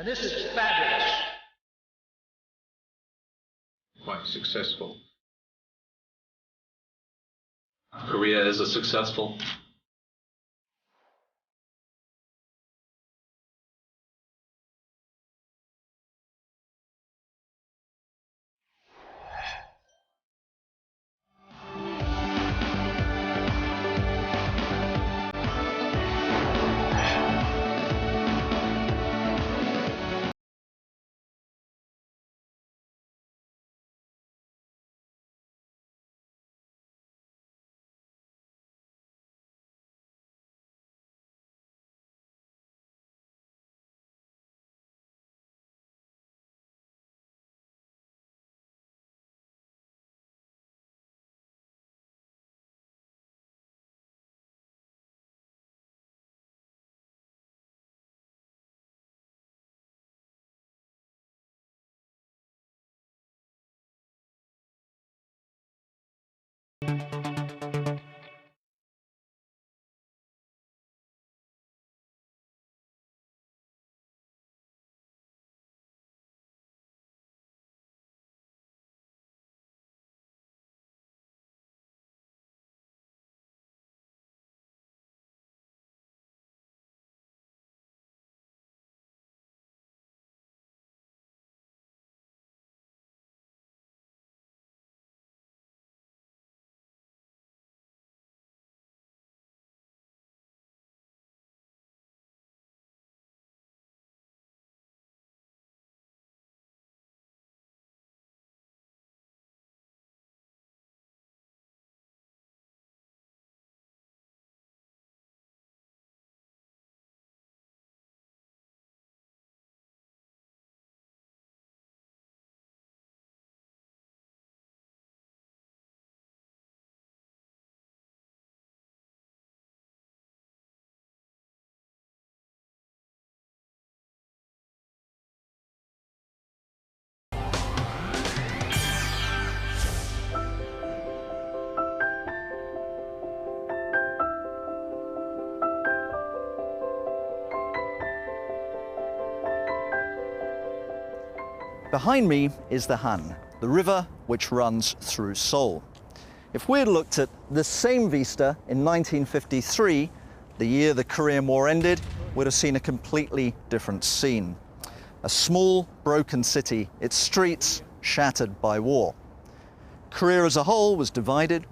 And this is fabulous. Quite successful. Korea is a successful. Behind me is the Han, the river which runs through Seoul. If we had looked at the same vista in 1953, the year the Korean War ended, we'd have seen a completely different scene. A small, broken city, its streets shattered by war. Korea as a whole was divided,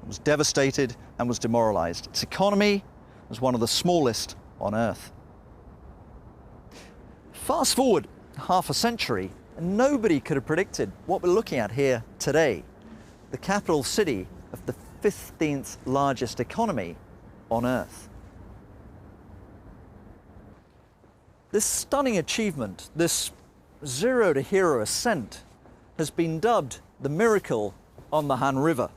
was devastated, and was demoralized. Its economy was one of the smallest on Earth. Fast forward half a century, and nobody could have predicted what we're looking at here today, the capital city of the 15th largest economy on Earth. This stunning achievement, this zero to hero ascent, has been dubbed the miracle on the Han River.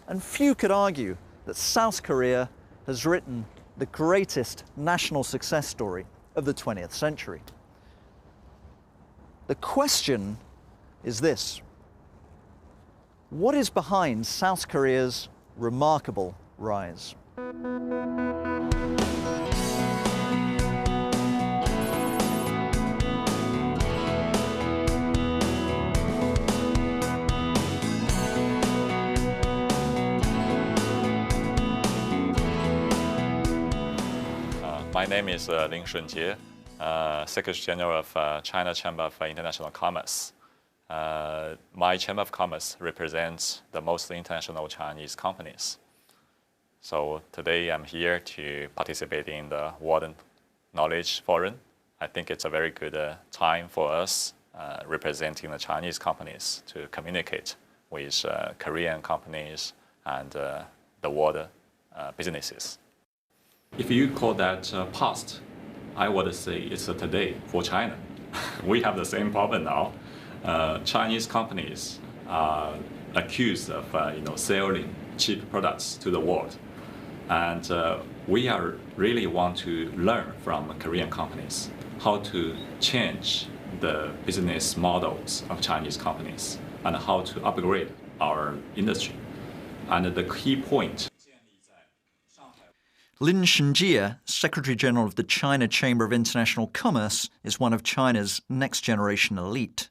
And few could argue that South Korea has written the greatest national success story of the 20th century. The question is this: what is behind South Korea's remarkable rise? My name is Lin Shunjie, Secretary General of China Chamber of International Commerce. My Chamber of Commerce represents the most international Chinese companies. So today I'm here to participate in the World Knowledge Forum. I think it's a very good time for us representing the Chinese companies to communicate with Korean companies and the world businesses. If you call that past, I would say it's a today for China. We have the same problem now. Chinese companies are accused of selling cheap products to the world. And we really want to learn from Korean companies how to change the business models of Chinese companies and how to upgrade our industry. And the key point. Lin Shenjie, Secretary General of the China Chamber of International Commerce, is one of China's next-generation elite.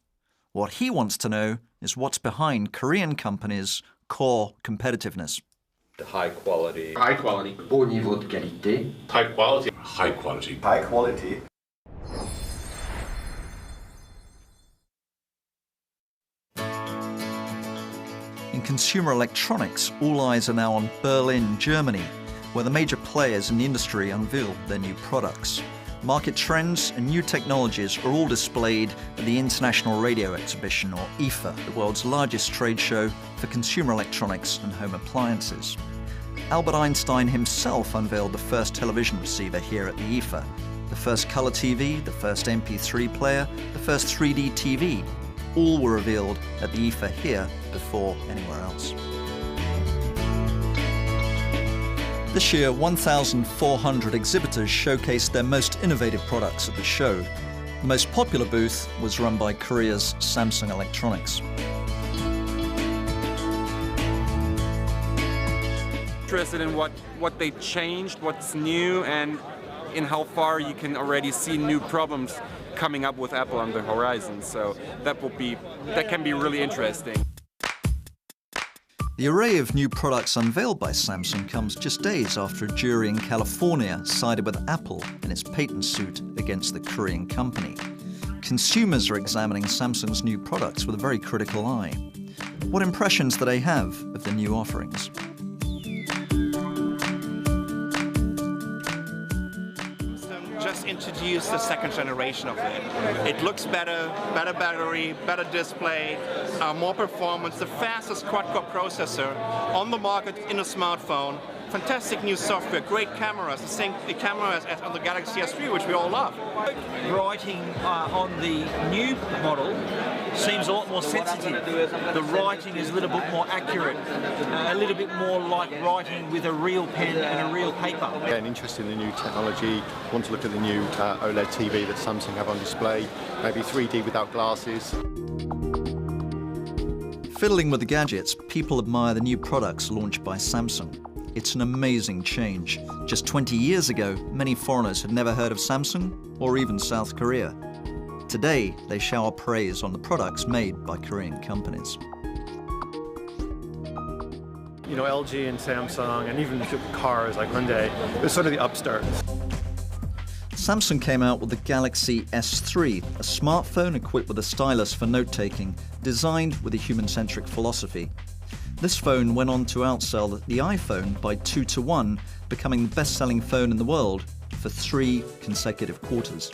What he wants to know is what's behind Korean companies' core competitiveness. The high quality. High quality. Haut niveau de qualité. High quality. High quality. High quality. In consumer electronics, all eyes are now on Berlin, Germany, where the major players in the industry unveil their new products. Market trends and new technologies are all displayed at the International Radio Exhibition, or IFA, the world's largest trade show for consumer electronics and home appliances. Albert Einstein himself unveiled the first television receiver here at the IFA, the first color TV, the first MP3 player, the first 3D TV. All were revealed at the IFA here before anywhere else. This year, 1,400 exhibitors showcased their most innovative products at the show. The most popular booth was run by Korea's Samsung Electronics. Interested in what they changed, what's new, and in how far you can already see new problems coming up with Apple on the horizon. So that can be really interesting. The array of new products unveiled by Samsung comes just days after a jury in California sided with Apple in its patent suit against the Korean company. Consumers are examining Samsung's new products with a very critical eye. What impressions do they have of the new offerings? Just introduced the second generation of it. It looks better, better battery, better display, more performance, the fastest quad-core processor on the market in a smartphone. Fantastic new software, great cameras, the same cameras as on the Galaxy S3, which we all love. Writing on the new model seems a lot more sensitive. The writing is a little bit more accurate, a little bit more like writing with a real pen and a real paper. Again, interested in the new technology, want to look at the new OLED TV that Samsung have on display, maybe 3D without glasses. Fiddling with the gadgets, people admire the new products launched by Samsung. It's an amazing change. Just 20 years ago, many foreigners had never heard of Samsung or even South Korea. Today, they shower praise on the products made by Korean companies. You know, LG and Samsung, and even cars like Hyundai, they're sort of the upstarts. Samsung came out with the Galaxy S3, a smartphone equipped with a stylus for note-taking, designed with a human-centric philosophy. This phone went on to outsell the iPhone by 2 to 1, becoming the best-selling phone in the world for 3 consecutive quarters.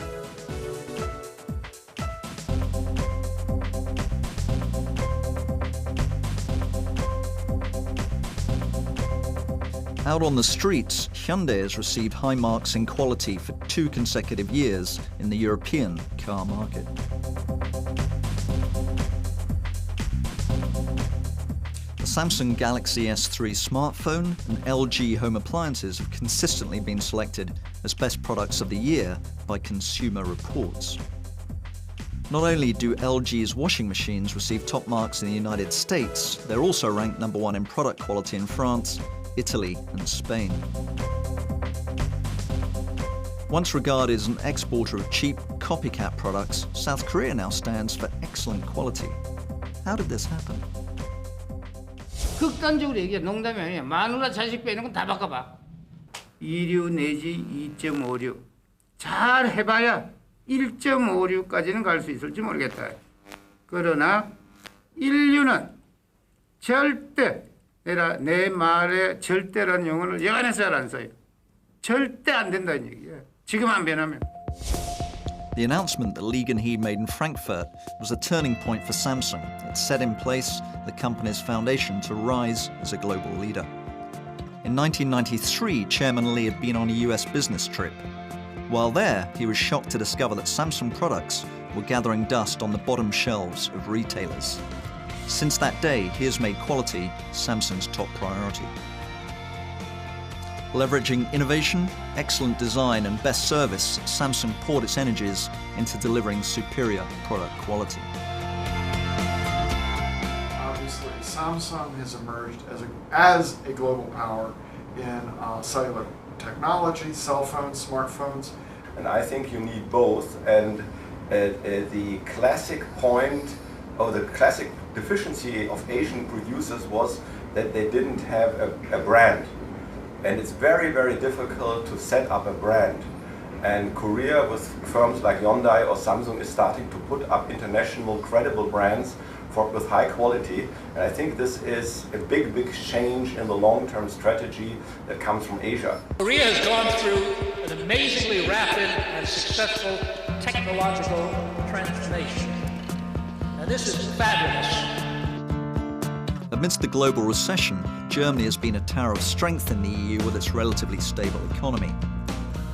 Out on the streets, Hyundai has received high marks in quality for 2 consecutive years in the European car market. The Samsung Galaxy S3 smartphone and LG home appliances have consistently been selected as best products of the year by Consumer Reports. Not only do LG's washing machines receive top marks in the United States, they're also ranked #1 in product quality in France, Italy, and Spain. Once regarded as an exporter of cheap copycat products, South Korea now stands for excellent quality. How did this happen? 극단적으로 얘기해. 농담이 아니야. 마누라 자식 빼는 건 다 바꿔봐. 2류 내지 2.56. 잘 해봐야 1.56까지는 갈 수 있을지 모르겠다. 그러나 1류는 절대, 내 말에 절대라는 용어를 여간해서 잘 안 써요. 절대 안 된다는 얘기야. 지금 안 변하면. The announcement that Lee Gan-hee made in Frankfurt was a turning point for Samsung. It set in place the company's foundation to rise as a global leader. In 1993, Chairman Lee had been on a US business trip. While there, he was shocked to discover that Samsung products were gathering dust on the bottom shelves of retailers. Since that day, he has made quality Samsung's top priority. Leveraging innovation, excellent design, and best service, Samsung poured its energies into delivering superior product quality. Obviously, Samsung has emerged as a global power in cellular technology, cell phones, smartphones. And I think you need both. And the classic point, or the classic deficiency of Asian producers was that they didn't have a brand. And it's very, very difficult to set up a brand. And Korea, with firms like Hyundai or Samsung, is starting to put up international credible brands with high quality. And I think this is a big, big change in the long-term strategy that comes from Asia. Korea has gone through an amazingly rapid and successful technological transformation. And this is fabulous. Amidst the global recession, Germany has been a tower of strength in the EU with its relatively stable economy.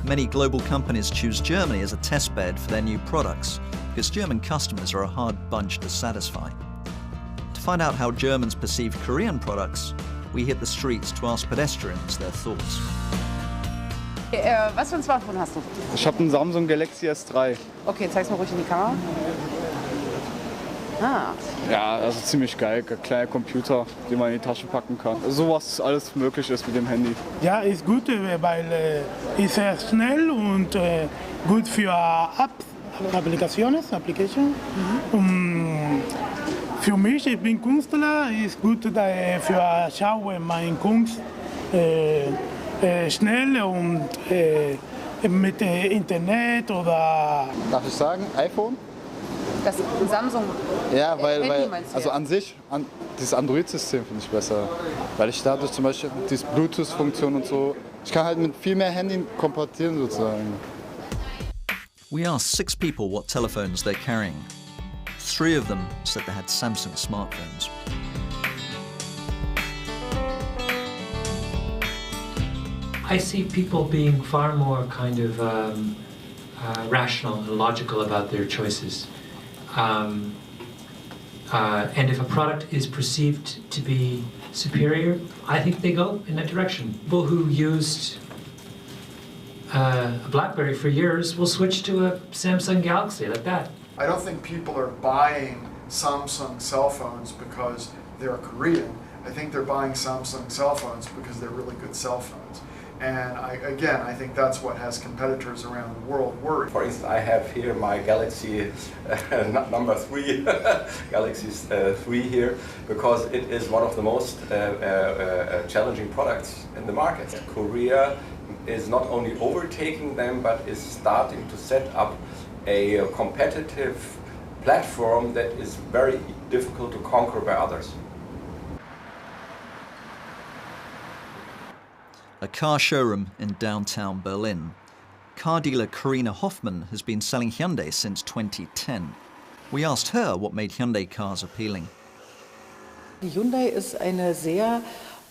Many global companies choose Germany as a testbed for their new products because German customers are a hard bunch to satisfy. To find out how Germans perceive Korean products, we hit the streets to ask pedestrians their thoughts. Was für ein Smartphone hast du? Ich habe einen Samsung Galaxy S3. Okay, zeig's mal ruhig in die Kamera. Ah. Ja, also ziemlich geil. Kleiner Computer, den man in die Tasche packen kann. Sowas alles möglich ist mit dem Handy. Ja, ist gut, weil ist sehr schnell und gut für Application. Für mich, ich bin Künstler, ist gut für Schauen meine Kunst schnell und mit Internet oder... Darf ich sagen, iPhone? Das Samsung ja, weil also an sich, dieses Android-System finde ich besser. Weil ich dadurch zum Beispiel diese Bluetooth-Funktion und so, ich kann halt mit viel mehr Handys kompatieren sozusagen. We asked 6 people what telephones they're carrying. 3 of them said they had Samsung smartphones. I see people being far more kind of rational and logical about their choices. And if a product is perceived to be superior, I think they go in that direction. People who used a BlackBerry for years will switch to a Samsung Galaxy like that. I don't think people are buying Samsung cell phones because they're Korean. I think they're buying Samsung cell phones because they're really good cell phones. And I think that's what has competitors around the world worried. For instance, I have here my Galaxy number 3, Galaxy 3 here, because it is one of the most challenging products in the market. Korea is not only overtaking them, but is starting to set up a competitive platform that is very difficult to conquer by others. A car showroom in downtown Berlin. Car dealer Karina Hoffmann has been selling Hyundai since 2010. We asked her what made Hyundai cars appealing. Die Hyundai ist eine sehr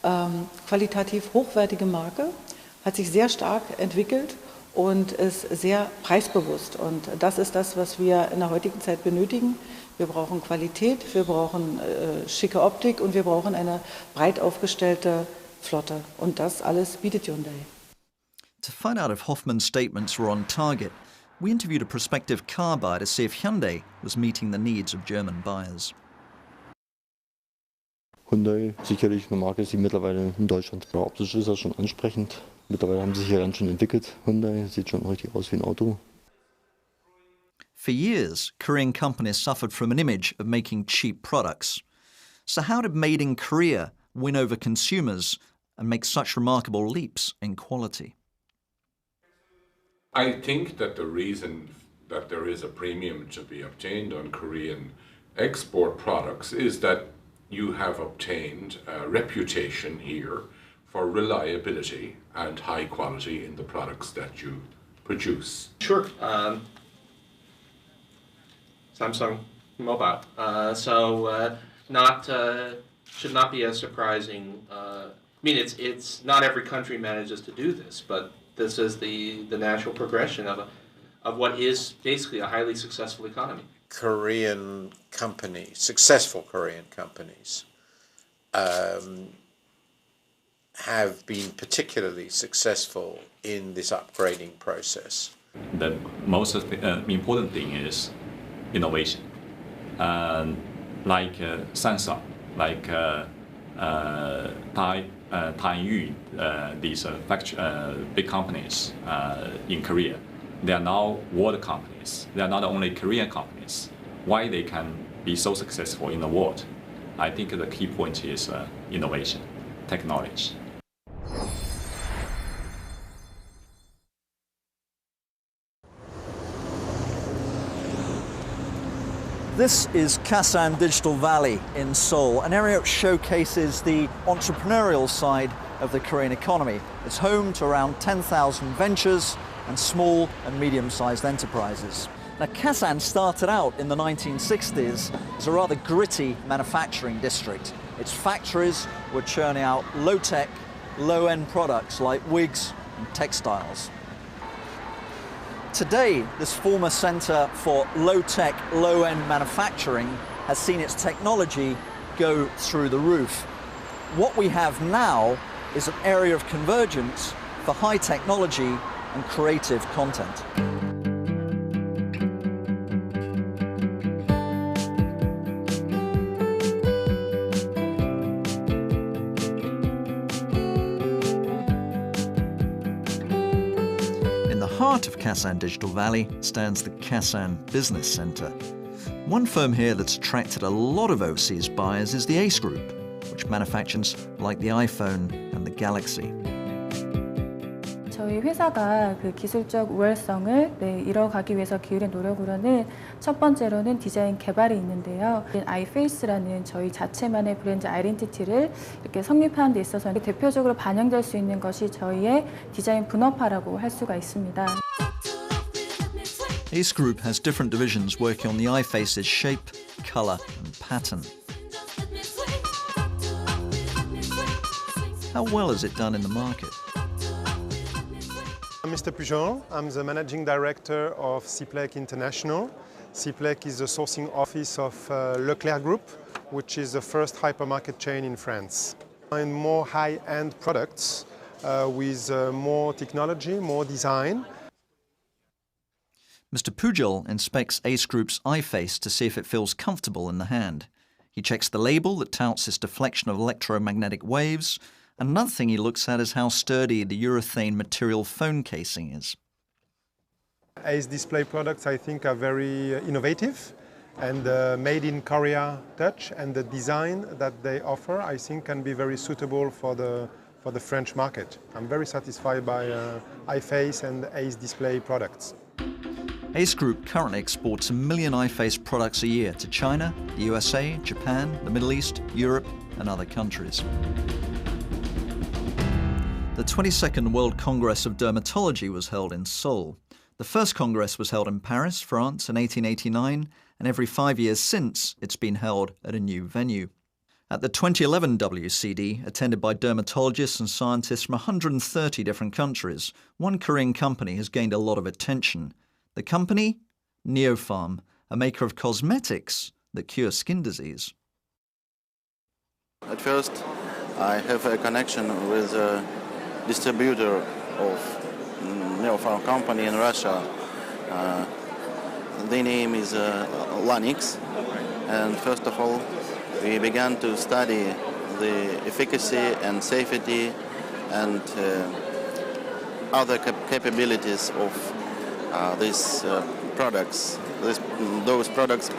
qualitativ hochwertige Marke, hat sich sehr stark entwickelt und ist sehr preisbewusst. Und das ist das, was wir in der heutigen Zeit benötigen. Wir brauchen Qualität, wir brauchen schicke Optik und wir brauchen eine breit aufgestellte Flotte. Und das alles bietet Hyundai. To find out if Hoffmann's statements were on target, we interviewed a prospective car buyer to see if Hyundai was meeting the needs of German buyers. Hyundai, sicherlich eine Marke, die mittlerweile in Deutschland, ja, optisch ist das schon ansprechend. Mittlerweile haben sie sich ja ganz schön entwickelt. Hyundai sieht schon richtig aus wie ein Auto. For years, Korean companies suffered from an image of making cheap products. So how did Made in Korea win over consumers and make such remarkable leaps in quality? I think that the reason that there is a premium to be obtained on Korean export products is that you have obtained a reputation here for reliability and high quality in the products that you produce. Sure. Samsung Mobile. Should not be as surprising. I mean, it's not every country manages to do this, but this is the natural progression of what is basically a highly successful economy. Korean companies, successful Korean companies, have been particularly successful in this upgrading process. The most important thing is innovation. Like Samsung, like Taiyu, these big companies in Korea, they are now world companies. They are not only Korean companies. Why they can be so successful in the world? I think the key point is innovation, technology. This is Kasan Digital Valley in Seoul, an area which showcases the entrepreneurial side of the Korean economy. It's home to around 10,000 ventures and small and medium-sized enterprises. Now, Kasan started out in the 1960s as a rather gritty manufacturing district. Its factories were churning out low-tech, low-end products like wigs and textiles. Today, this former centre for low-tech, low-end manufacturing has seen its technology go through the roof. What we have now is an area of convergence for high technology and creative content. In the heart of Kasan Digital Valley stands the Kasan Business Centre. One firm here that's attracted a lot of overseas buyers is the Ace Group, which manufactures like the iPhone and the Galaxy. 저희 회사가 그 기술적 우월성을 이뤄가기 위해서 기울인 노력으로는 첫 번째로는 디자인 개발이 있는데요. iFace라는 저희 자체만의 브랜드 아이덴티티를 이렇게 성립하는 데 있어서 대표적으로 반영될 수 있는 것이 저희의 디자인 분업화라고 할 수가 있습니다. Ace Group has different divisions working on the iFace's shape, colour and pattern. How well is it done in the market? I'm Mr. Pujol. I'm the Managing Director of Ciplec International. Ciplec is the sourcing office of Leclerc Group, which is the first hypermarket chain in France. In more high-end products with more technology, more design. Mr. Pujol inspects Ace Group's iFace to see if it feels comfortable in the hand. He checks the label that touts its deflection of electromagnetic waves. Another thing he looks at is how sturdy the urethane material phone casing is. Ace Display products, I think, are very innovative and made in Korea touch, and the design that they offer, I think, can be very suitable for the French market. I'm very satisfied by iFace and Ace Display products. Ace Group currently exports 1 million iFace products a year to China, the USA, Japan, the Middle East, Europe and other countries. The 22nd World Congress of Dermatology was held in Seoul. The first Congress was held in Paris, France in 1889, and every 5 years since it's been held at a new venue. At the 2011 WCD, attended by dermatologists and scientists from 130 different countries, one Korean company has gained a lot of attention. The company? Neopharm, a maker of cosmetics that cure skin disease. At first, I have a connection with a distributor of Neopharm company in Russia. The name is Lanix, and first of all, we began to study the efficacy and safety and other capabilities of these products. Those products,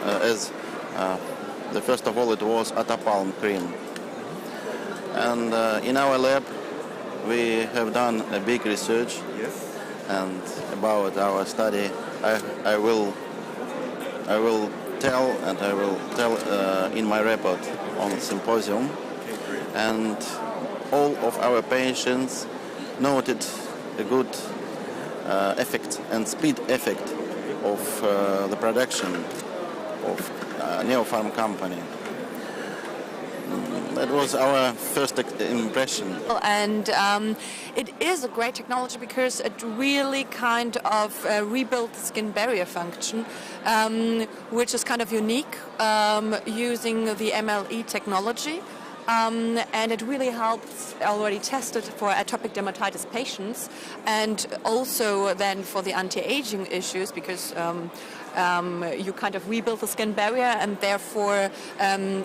first of all, it was Atapalm cream. And in our lab, we have done a big research. Yes. And about our study, I will tell in my report on the symposium. Okay, and all of our patients noted a good effect and speed effect of the production of Neopharm company. That was our first impression. And it is a great technology because it really kind of rebuilt the skin barrier function, which is kind of unique using the MLE technology. And it really helps, already tested for atopic dermatitis patients, and also then for the anti-aging issues, because you kind of rebuild the skin barrier and therefore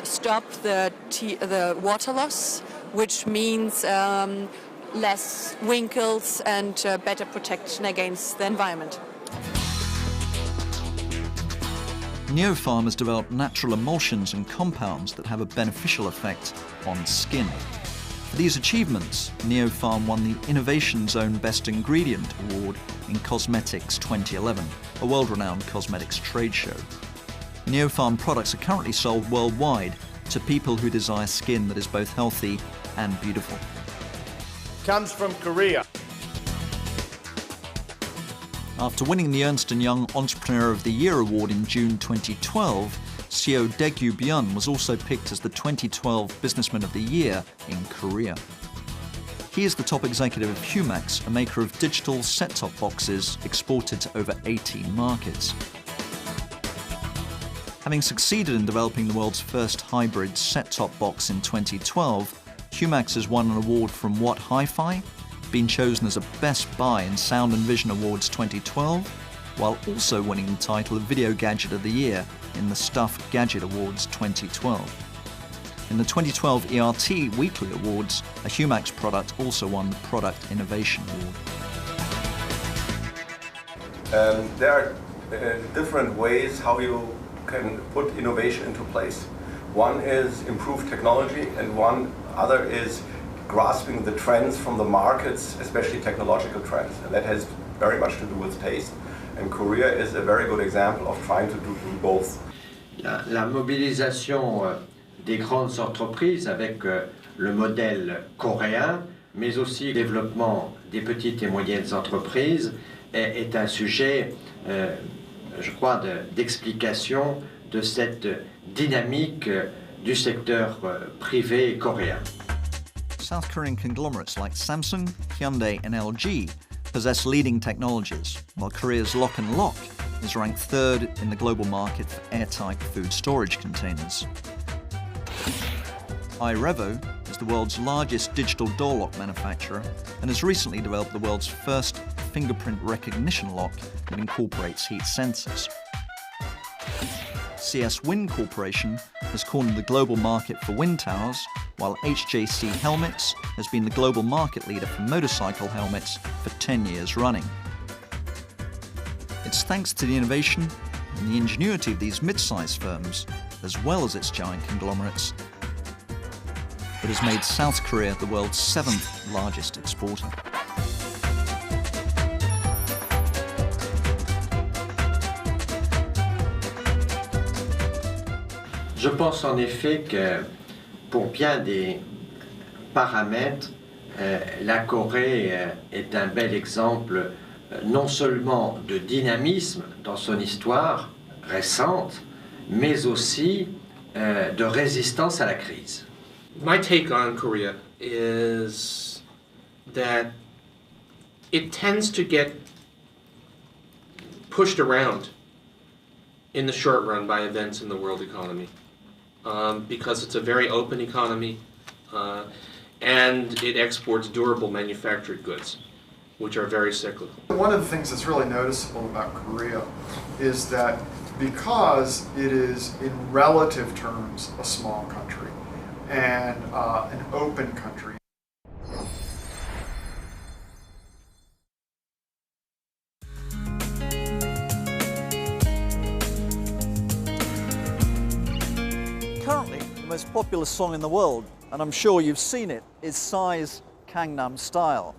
stop the water loss which means less wrinkles and better protection against the environment. Neopharm has developed natural emulsions and compounds that have a beneficial effect on skin. For these achievements, Neopharm won the Innovation Zone Best Ingredient Award in Cosmetics 2011, a world-renowned cosmetics trade show. Neopharm products are currently sold worldwide to people who desire skin that is both healthy and beautiful. Comes from Korea. After winning the Ernst & Young Entrepreneur of the Year award in June 2012, Seo Daegu Byun was also picked as the 2012 Businessman of the Year in Korea. He is the top executive of Humax, a maker of digital set-top boxes exported to over 18 markets. Having succeeded in developing the world's first hybrid set-top box in 2012, Humax has won an award from What Hi-Fi, been chosen as a Best Buy in Sound and Vision Awards 2012, while also winning the title of Video Gadget of the Year in the Stuff Gadget Awards 2012. In the 2012 ERT Weekly Awards, a Humax product also won the Product Innovation Award. There are different ways how you can put innovation into place. One is improved technology, and one other is grasping the trends from the markets, especially technological trends, and that has very much to do with taste. And Korea is a very good example of trying to do both. La mobilisation des grandes entreprises avec le modèle coréen, mais aussi le développement des petites et moyennes entreprises est un sujet, je crois, d'explication de cette dynamique du secteur privé coréen. South Korean conglomerates like Samsung, Hyundai and LG possess leading technologies, while Korea's Lock & Lock is ranked third in the global market for airtight food storage containers. iRevo is the world's largest digital door lock manufacturer and has recently developed the world's first fingerprint recognition lock that incorporates heat sensors. CS Wind Corporation has cornered the global market for wind towers, while HJC Helmets has been the global market leader for motorcycle helmets for 10 years running. It's thanks to the innovation and the ingenuity of these mid-sized firms, as well as its giant conglomerates, that has made South Korea the world's 7th largest exporter. Je pense en effet que pour bien des paramètres, la Corée est un bel exemple non seulement de dynamisme dans son histoire récente, mais aussi de résistance à la crise. My take on Korea is that it tends to get pushed around in the short run by events in the world economy. Because it's a very open economy and it exports durable manufactured goods, which are very cyclical. One of the things that's really noticeable about Korea is that because it is in relative terms a small country and an open country, Currently, the most popular song in the world, and I'm sure you've seen it, is Psy's Gangnam Style.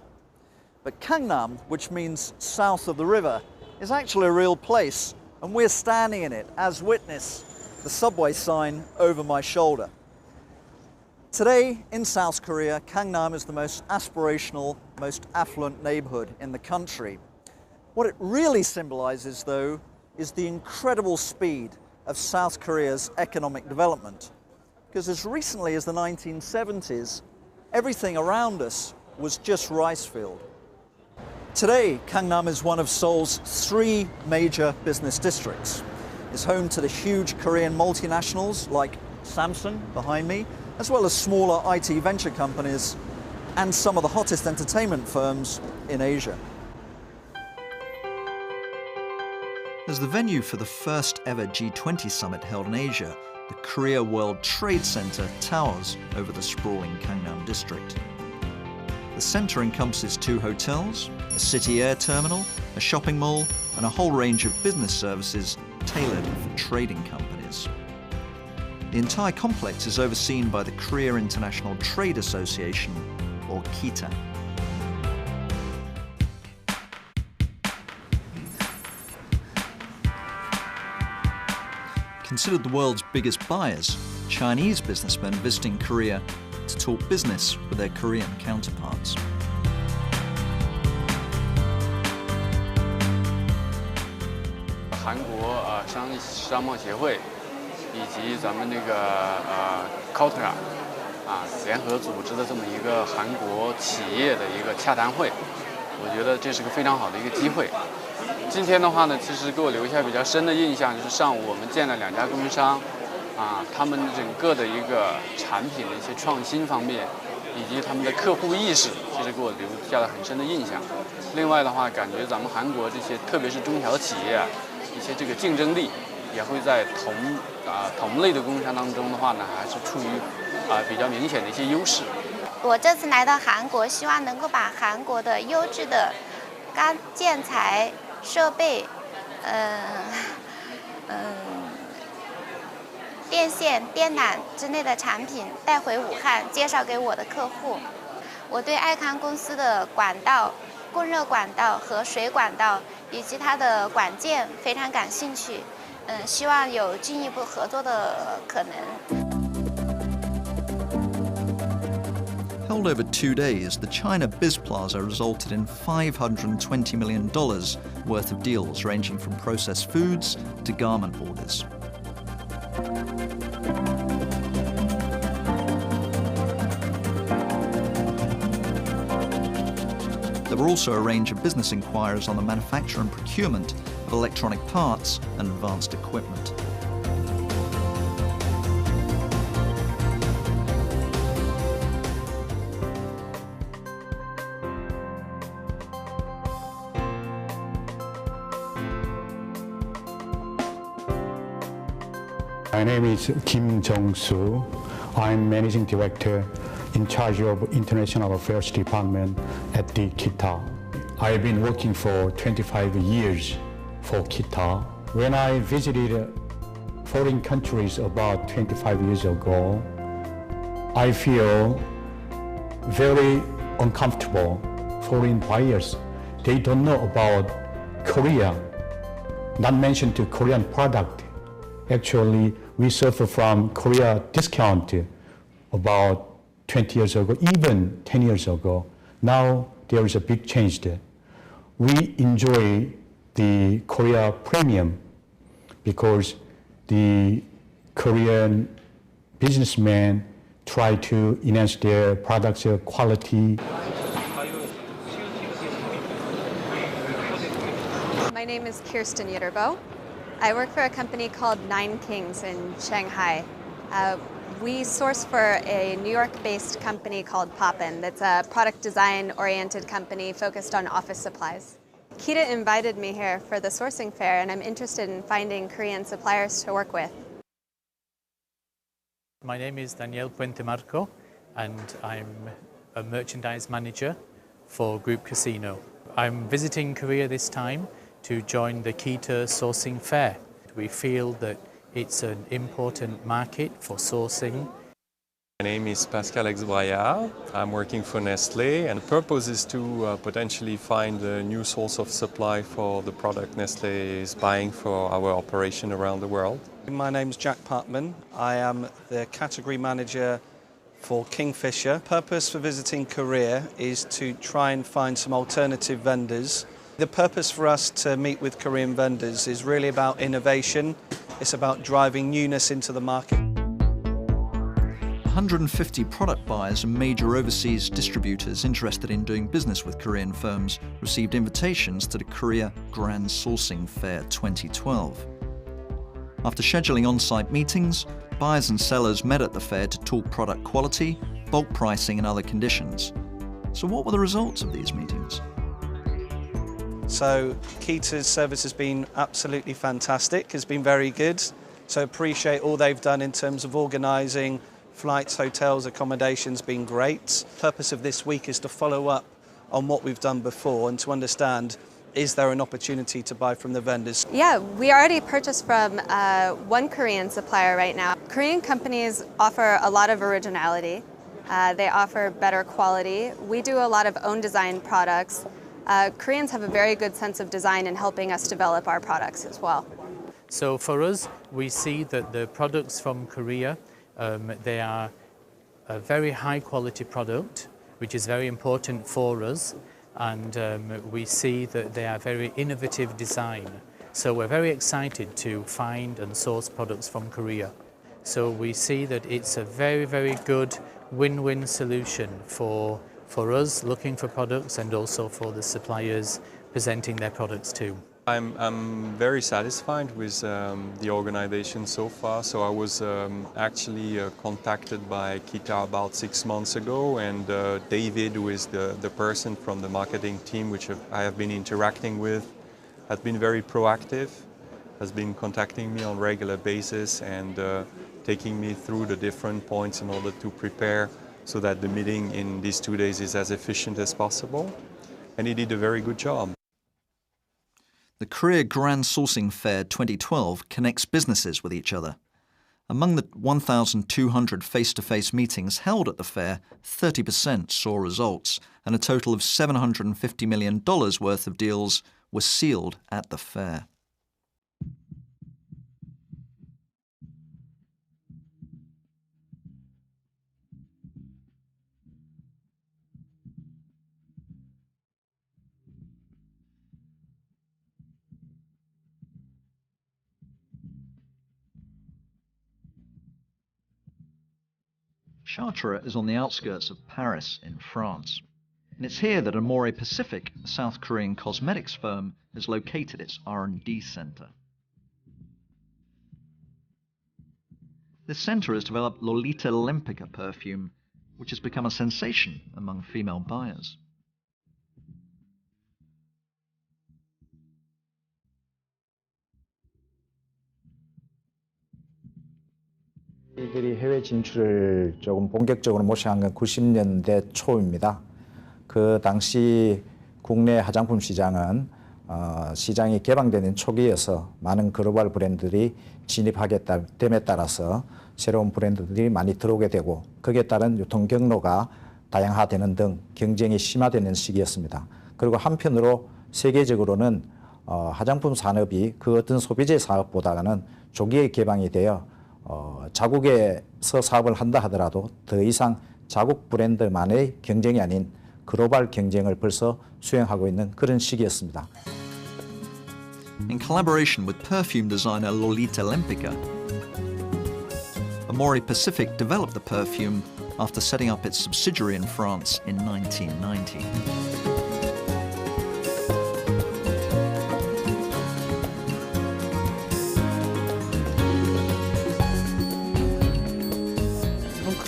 But Gangnam, which means south of the river, is actually a real place, and we're standing in it, as witness the subway sign over my shoulder. Today, in South Korea, Gangnam is the most aspirational, most affluent neighborhood in the country. What it really symbolizes, though, is the incredible speed of South Korea's economic development. Because as recently as the 1970s, everything around us was just rice field. Today, Gangnam is one of Seoul's 3 major business districts. It's home to the huge Korean multinationals like Samsung behind me, as well as smaller IT venture companies and some of the hottest entertainment firms in Asia. As the venue for the first ever G20 summit held in Asia, the Korea World Trade Center towers over the sprawling Gangnam district. The center encompasses 2 hotels, a city air terminal, a shopping mall, and a whole range of business services tailored for trading companies. The entire complex is overseen by the Korea International Trade Association, or KITA. Considered the world's biggest buyers, Chinese businessmen visiting Korea to talk business with their Korean counterparts.商贸协会以及咱们那个KOTRA 联合组织的这么一个韩国企业的一个洽谈会，我觉得这是个非常好的一个机会。今天的话呢，其实给我留下比较深的印象就是上午我们见了2家供应商，他们整个的一个产品的一些创新方面，以及他们的客户意识，其实给我留下了很深的印象。另外的话，感觉咱们韩国这些特别是中小企业一些这个竞争力。也会在同类的供应商当中的话呢，还是处于比较明显的一些优势。我这次来到韩国，希望能够把韩国的优质的建材、设备、电线、电缆之类的产品带回武汉，介绍给我的客户。我对爱康公司的管道、供热管道和水管道以及它的管件非常感兴趣。希望有进一步合作的可能。Held over 2 days, the China Biz Plaza resulted in $520 million worth of deals ranging from processed foods to garment orders. There were also a range of business inquiries on the manufacture and procurement of electronic parts and advanced equipment. My name is Kim Jong-soo. I'm Managing Director in charge of International Affairs Department at the KITA. I've been working for 25 years for KITA. When I visited foreign countries about 25 years ago, I feel very uncomfortable. Foreign buyers, they don't know about Korea, not mentioned to Korean product. Actually, we suffer from Korea discount about 20 years ago, even 10 years ago. Now there is a big change there. We enjoy the Korea premium because the Korean businessmen try to enhance their products' quality. My name is Kirsten Yitterbo. I work for a company called Nine Kings in Shanghai. We source for a New York-based company called Poppin that's a product design-oriented company focused on office supplies. KITA invited me here for the sourcing fair, and I'm interested in finding Korean suppliers to work with. My name is Daniel Puente Marco, and I'm a merchandise manager for Group Casino. I'm visiting Korea this time to join the KITA sourcing fair. We feel that it's an important market for sourcing. My name is Pascal Exbraillard. I'm working for Nestlé, and the purpose is to potentially find a new source of supply for the product Nestlé is buying for our operation around the world. My name's Jack Patman. I am the category manager for Kingfisher. Purpose for visiting Korea is to try and find some alternative vendors. The purpose for us to meet with Korean vendors is really about innovation. It's about driving newness into the market. 150 product buyers and major overseas distributors interested in doing business with Korean firms received invitations to the Korea Grand Sourcing Fair 2012. After scheduling on-site meetings, buyers and sellers met at the fair to talk product quality, bulk pricing and other conditions. So what were the results of these meetings? So KITA's service has been absolutely fantastic, has been very good. So appreciate all they've done in terms of organising flights, hotels, accommodations, been great. The purpose of this week is to follow up on what we've done before and to understand, is there an opportunity to buy from the vendors? Yeah, we already purchased from one Korean supplier right now. Korean companies offer a lot of originality. They offer better quality. We do a lot of own design products. Koreans have a very good sense of design in helping us develop our products as well. So for us, we see that the products from Korea, they are a very high quality product, which is very important for us. And we see that they are very innovative design. So we're very excited to find and source products from Korea. So we see that it's a very, very good win-win solution for us looking for products and also for the suppliers presenting their products too. I'm very satisfied with the organization so far. So I was actually contacted by Kita about 6 months ago, and David, who is the person from the marketing team which I have been interacting with, has been very proactive, has been contacting me on a regular basis and taking me through the different points in order to prepare so that the meeting in these 2 days is as efficient as possible. And he did a very good job. The Korea Grand Sourcing Fair 2012 connects businesses with each other. Among the 1,200 face-to-face meetings held at the fair, 30% saw results, and a total of $750 million worth of deals were sealed at the fair. Chartres is on the outskirts of Paris in France, and it's here that Amore Pacific, a South Korean cosmetics firm, has located its R&D center. This center has developed Lolita Lempica perfume, which has become a sensation among female buyers. 저희들이 해외 진출을 조금 본격적으로 모색한 건 90년대 초입니다. 그 당시 국내 화장품 시장은 시장이 개방되는 초기여서 많은 글로벌 브랜드들이 진입하게 됨에 따라서 새로운 브랜드들이 많이 들어오게 되고 거기에 따른 유통 경로가 다양화되는 등 경쟁이 심화되는 시기였습니다. 그리고 한편으로 세계적으로는 화장품 산업이 그 어떤 소비재 사업보다는 조기에 개방이 되어 자국에서 사업을 한다 하더라도 더 이상 자국 브랜드만의 경쟁이 아닌 글로벌 경쟁을 벌써 수행하고 있는 그런 시기였습니다. In collaboration with perfume designer Lolita Lempica, Amore Pacific developed the perfume after setting up its subsidiary in France in 1990.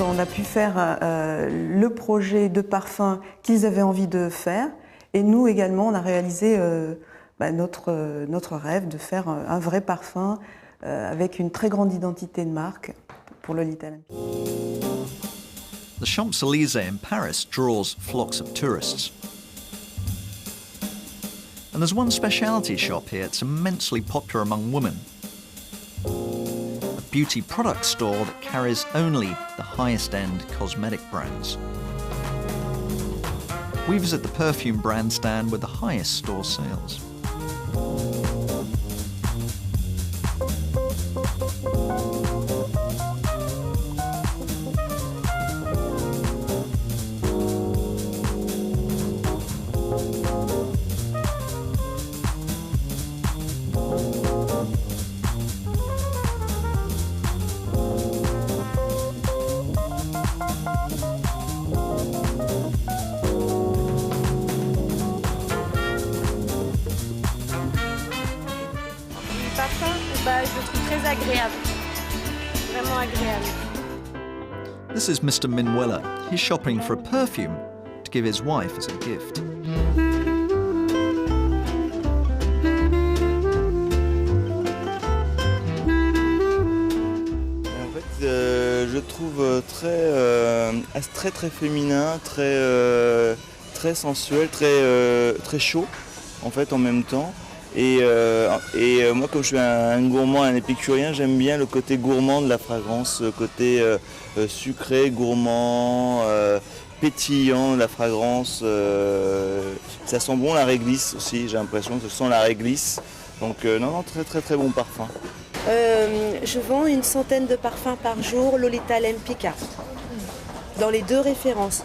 On a pu faire le projet de parfum qu'ils avaient envie de faire, et nous également on a réalisé notre rêve de faire un vrai parfum avec une très grande identité de marque pour Lolita Lempica. The Champs-Élysées in Paris draws flocks of tourists. And there's one specialty shop here that's immensely popular among women. A beauty product store that carries only the highest-end cosmetic brands. We visit the perfume brand stand with the highest store sales. This is Mr. Minuela. He's shopping for a perfume to give his wife as a gift. je trouve très féminin, très sensuel, très chaud en fait en même temps. Et moi, comme je suis un gourmand, un épicurien, j'aime bien le côté gourmand de la fragrance, le côté sucré, gourmand, pétillant de la fragrance. Ça sent bon la réglisse aussi, j'ai l'impression que ça sent la réglisse. Donc non, très bon parfum. Je vends une centaine de parfums par jour, Lolita Lempicka, dans les deux références.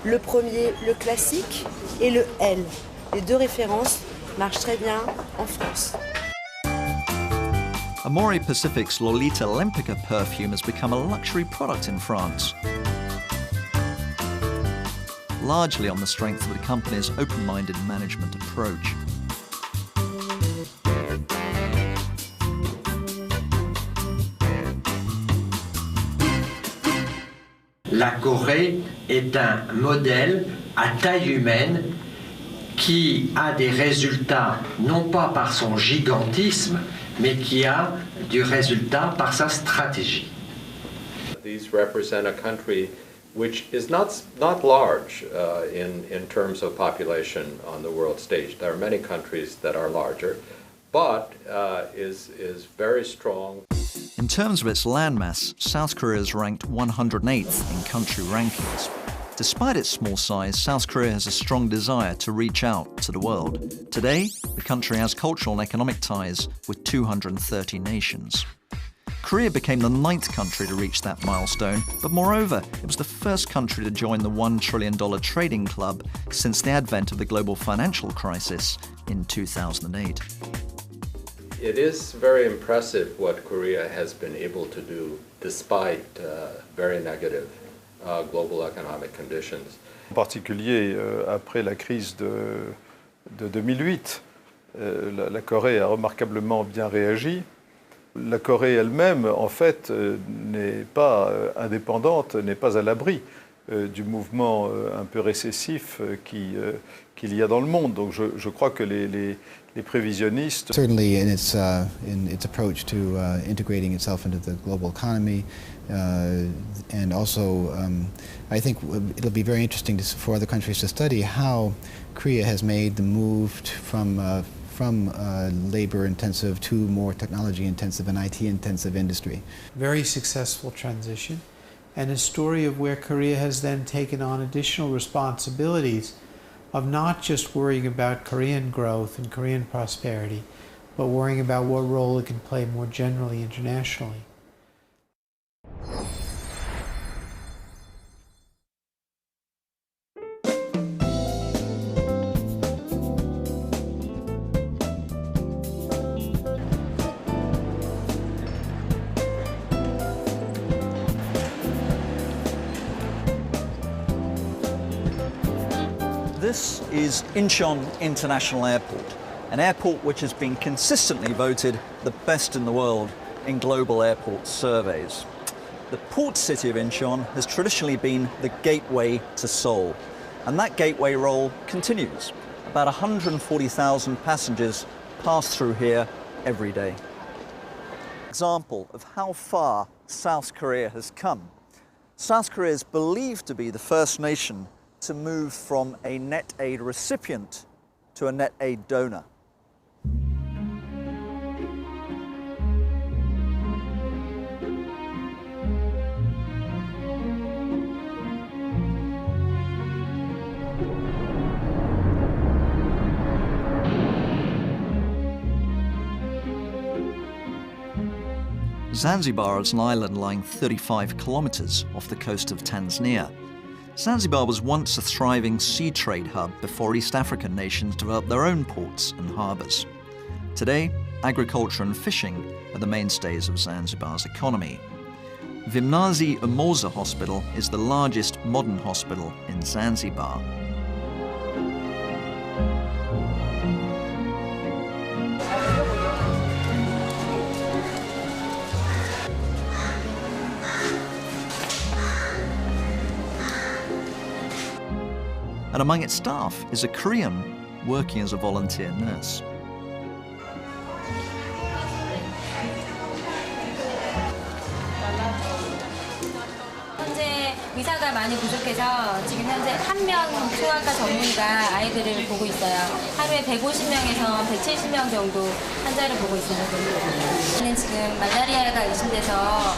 Le premier, le classique, et le L. Les deux références marchent très bien en France. Amore Pacific's Lolita Lempicka perfume has become a luxury product in France, largely on the strength of the company's open-minded management approach. La Corée est un modèle à taille humaine qui a des résultats non pas par son gigantisme, mais qui a du résultat par sa stratégie. These represent a country which is not large in terms of population on the world stage. There are many countries that are larger, but is very strong. In terms of its landmass, South Korea is ranked 108th in country rankings. Despite its small size, South Korea has a strong desire to reach out to the world. Today, the country has cultural and economic ties with 230 nations. Korea became the 9th country to reach that milestone, but moreover, it was the first country to join the $1 trillion trading club since the advent of the global financial crisis in 2008. It is very impressive what Korea has been able to do despite very negative global economic conditions. En particulier après la crise de 2008, la Corée a remarquablement bien réagi. La Corée elle-même, en fait, n'est pas indépendante, n'est pas à l'abri du mouvement un peu récessif qu'il y a dans le monde. Donc je crois que les prévisionnistes... Certainly in its approach to integrating itself into the global economy, and also I think it'll be very interesting for other countries to study how Korea has made the move from labor-intensive to more technology-intensive and IT-intensive industry. Very successful transition, and a story of where Korea has then taken on additional responsibilities of not just worrying about Korean growth and Korean prosperity, but worrying about what role it can play more generally internationally. This is Incheon International Airport, an airport which has been consistently voted the best in the world in global airport surveys. The port city of Incheon has traditionally been the gateway to Seoul, and that gateway role continues. About 140,000 passengers pass through here every day. Example of how far South Korea has come. South Korea is believed to be the first nation to move from a net aid recipient to a net aid donor. Zanzibar is an island lying 35 kilometers off the coast of Tanzania. Zanzibar was once a thriving sea trade hub before East African nations developed their own ports and harbours. Today, agriculture and fishing are the mainstays of Zanzibar's economy. Vimnazi Umoza Hospital is the largest modern hospital in Zanzibar. And among its staff is a Korean working as a volunteer nurse. 의사가 많이 부족해서 지금 현재 1명 소아과 전문의가 아이들을 보고 있어요. 하루에 150명에서 170명 정도 환자를 보고 있어요. 저는 지금 말라리아가 의심돼서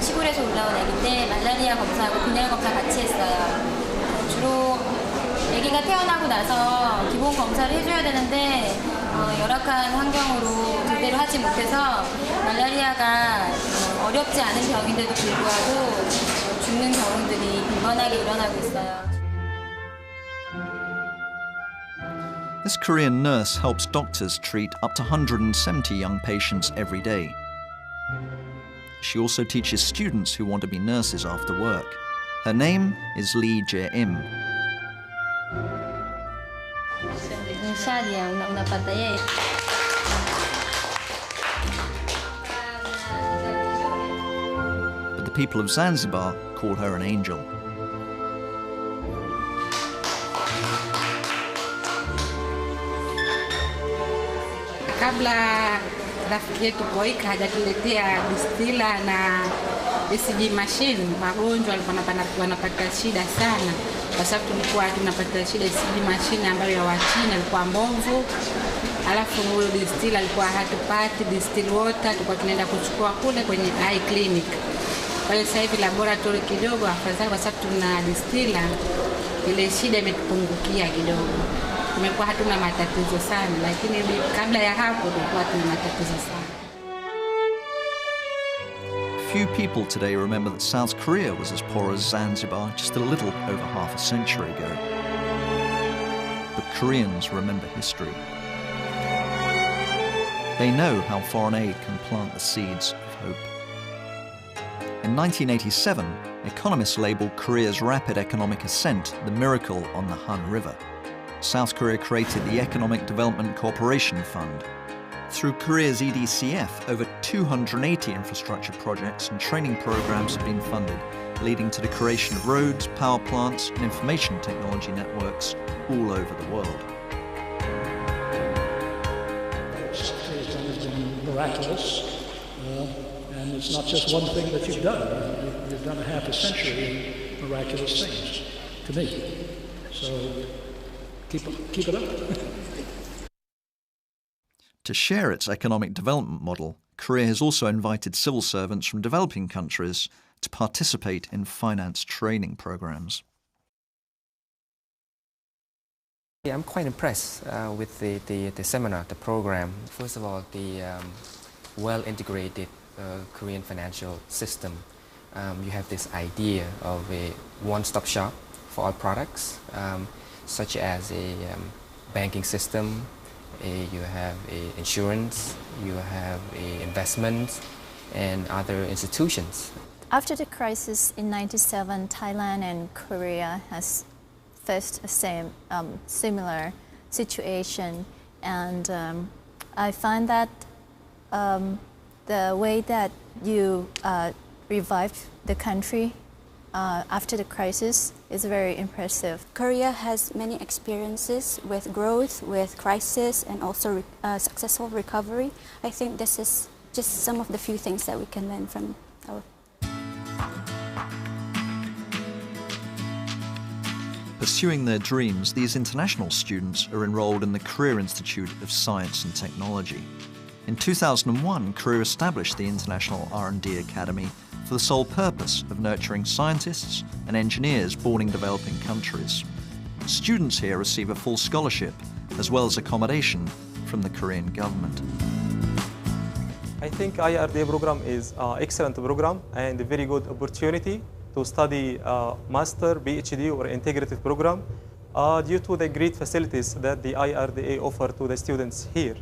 시골에서 올라온 아기인데 말라리아 검사하고 분열 검사 같이 했어요. 주로 아기가 태어나고 나서 기본 검사를 해줘야 되는데 열악한 환경으로 제대로 하지 못해서 말라리아가 어렵지 않은 병인데도 불구하고 죽는 경우들이 빈번하게 일어나고 있어요. This Korean nurse helps doctors treat up to 170 young patients every day. She also teaches students who want to be nurses after work. Her name is Lee Jae-im. But the people of Zanzibar call her an angel. Kabla rafiki yetu Koika hajatuletea distila na ECG machine, wagonjwa walikuwa wanapata shida sana, kwa sababu tulikuwa tunapata shida ECG machine ambayo ya Wachina ilikuwa mbovu, alafu huyo distila alikuwa hatupati distill water, tulikuwa tunaenda kuchukua kule kwenye eye clinic. Kwa hiyo sasa hivi laboratory kidogo afadhali, kwa sababu tuna distila, ile shida imetupungukia kidogo. Tumekuwa hatuna matatizo sana, lakini kabla ya hapo tulikuwa tuna matatizo sana. Few people today remember that South Korea was as poor as Zanzibar just a little over half a century ago. But Koreans remember history. They know how foreign aid can plant the seeds of hope. In 1987, economists labelled Korea's rapid economic ascent the miracle on the Han River. South Korea created the Economic Development Cooperation Fund. Through Korea's EDCF, over 280 infrastructure projects and training programs have been funded, leading to the creation of roads, power plants and information technology networks all over the world. South Korea's done has been miraculous, and it's not just one thing that you've done. You've done a half a century of miraculous things, to me. So keep it up. To share its economic development model, Korea has also invited civil servants from developing countries to participate in finance training programs. Yeah, I'm quite impressed with the seminar, the program. First of all, the well-integrated Korean financial system. You have this idea of a one-stop shop for all products, such as a banking system, you have insurance, you have investments, and other institutions. After the crisis in '97, Thailand and Korea has faced a similar situation, and I find that the way that you revived the country after the crisis is very impressive. Korea has many experiences with growth, with crisis, and also successful recovery. I think this is just some of the few things that we can learn from our. Pursuing their dreams, these international students are enrolled in the Korea Institute of Science and Technology. In 2001, Korea established the International R&D Academy for the sole purpose of nurturing scientists and engineers born in developing countries. Students here receive a full scholarship as well as accommodation from the Korean government. I think IRD program is an excellent program and a very good opportunity to study master, PhD or integrated program due to the great facilities that the IRDA offer to the students here.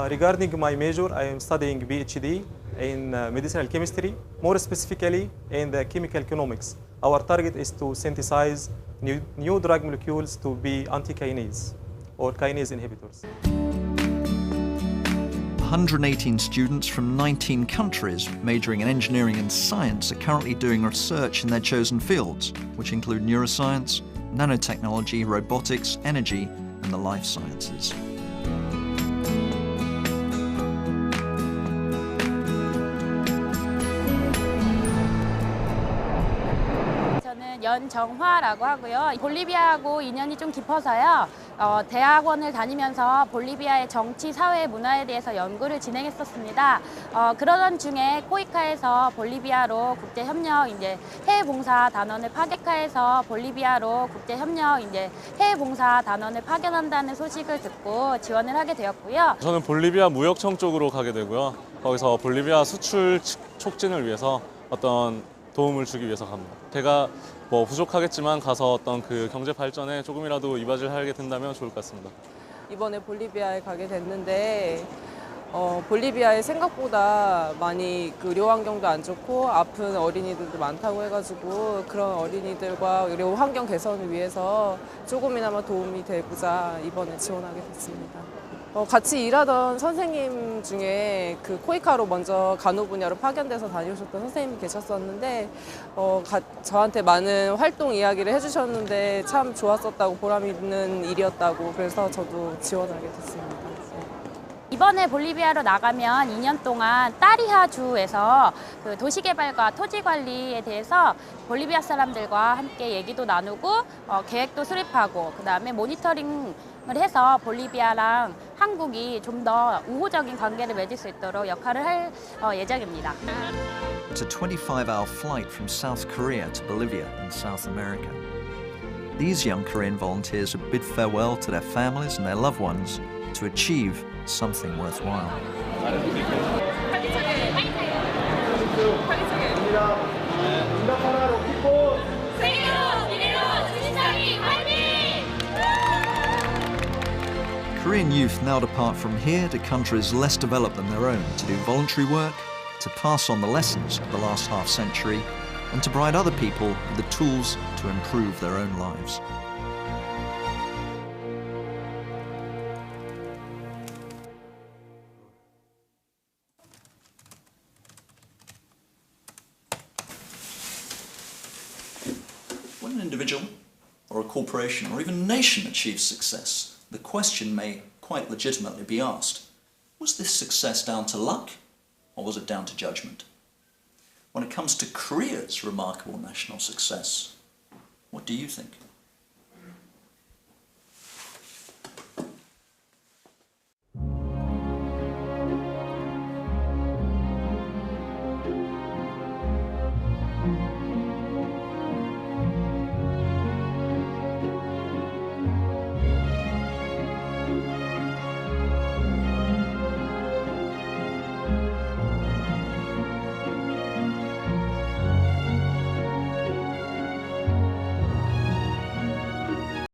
Regarding my major, I am studying PhD in medicinal chemistry, more specifically in the chemical economics. Our target is to synthesize new drug molecules to be anti-kinase or kinase inhibitors. 118 students from 19 countries majoring in engineering and science are currently doing research in their chosen fields, which include neuroscience, nanotechnology, robotics, energy, and the life sciences. 연정화라고 하고요. 볼리비아하고 인연이 좀 깊어서요. 대학원을 다니면서 볼리비아의 정치, 사회, 문화에 대해서 연구를 진행했었습니다. 그러던 중에 코이카에서 볼리비아로 국제협력, 이제 해외봉사 단원을 파게카에서 볼리비아로 국제협력, 이제 해외봉사 단원을 파견한다는 소식을 듣고 지원을 하게 되었고요. 저는 볼리비아 무역청 쪽으로 가게 되고요. 거기서 볼리비아 수출 촉진을 위해서 어떤 도움을 주기 위해서 갑니다. 제가 뭐 부족하겠지만 가서 어떤 그 경제 발전에 조금이라도 이바지를 하게 된다면 좋을 것 같습니다. 이번에 볼리비아에 가게 됐는데 볼리비아에 생각보다 많이 그 의료 환경도 안 좋고 아픈 어린이들도 많다고 해가지고 그런 어린이들과 의료 환경 개선을 위해서 조금이나마 도움이 되고자 이번에 지원하게 됐습니다. 같이 일하던 선생님 중에 그 코이카로 먼저 간호 분야로 파견돼서 다녀오셨던 선생님이 계셨었는데 저한테 많은 활동 이야기를 해주셨는데 참 좋았었다고 보람 있는 일이었다고 그래서 저도 지원하게 됐습니다. 이번에 볼리비아로 나가면 2년 동안 따리하주에서 그 도시개발과 토지관리에 대해서 볼리비아 사람들과 함께 얘기도 나누고 계획도 수립하고 그다음에 모니터링을 해서 볼리비아랑 한국이 좀 더 우호적인 관계를 맺을 수 있도록 역할을 할 예정입니다. It's a 25-hour flight from South Korea to Bolivia in South America. These young Korean volunteers bid farewell to their families and their loved ones to achieve something worthwhile. Korean youth now depart from here to countries less developed than their own to do voluntary work, to pass on the lessons of the last half-century, and to provide other people with the tools to improve their own lives. When an individual or a corporation or even a nation achieves success, the question may quite legitimately be asked, was this success down to luck or was it down to judgment? When it comes to Korea's remarkable national success, what do you think?